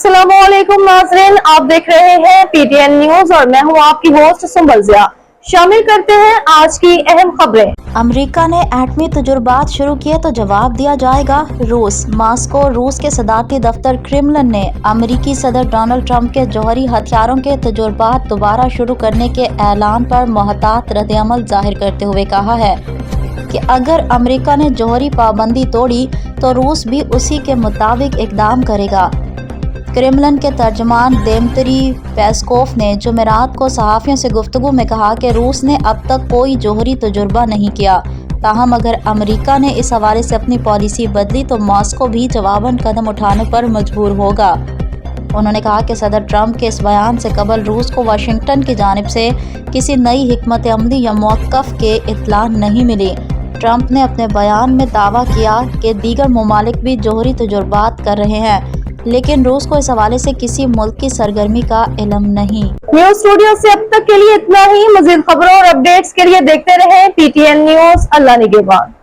अस्सलाम वालेकुम नाज़रीन, आप देख रहे हैं पीटीएन न्यूज और मैं हूं आपकी होस्ट सुंबल ज़िया। शामिल करते हैं आज की अहम खबरें। अमेरिका ने एटमी तजुर्बात शुरू किए तो जवाब दिया जाएगा रूस। मॉस्को। रूस के सदारती दफ्तर क्रेमलिन ने अमेरिकी सदर डोनाल्ड ट्रंप के जौहरी हथियारों के तजुर्बात दोबारा शुरू करने के ऐलान पर मुहतात रद्द-ए-अमल जाहिर करते हुए कहा है कि अगर अमेरिका ने जौहरी पाबंदी तोड़ी तो रूस भी उसी के मुताबिक इकदाम करेगा। क्रेमलिन के तर्जमान दिमित्री पेस्कोव ने जुमेरात को सहाफ़ियों से गुफ्तगू में कहा कि रूस ने अब तक कोई जौहरी तजुर्बा नहीं किया, ताहम अगर अमेरिका ने इस हवाले से अपनी पॉलिसी बदली तो मॉस्को भी जवाबन कदम उठाने पर मजबूर होगा। उन्होंने कहा कि सदर ट्रंप के इस बयान से कबल रूस को वाशिंगटन की जानिब से किसी नई हिकमत अमली या मौक़िफ़ के इत्तला नहीं मिली। ट्रंप ने अपने बयान में दावा किया कि दीगर ममालिक भी जौहरी तजुर्बात कर रहे हैं, लेकिन रूस को इस हवाले से किसी मुल्क की सरगर्मी का इल्म नहीं। न्यूज स्टूडियो से अब तक के लिए इतना ही। मज़ीद खबरों और अपडेट्स के लिए देखते रहें पीटीएन न्यूज। अल्लाह निगहबान।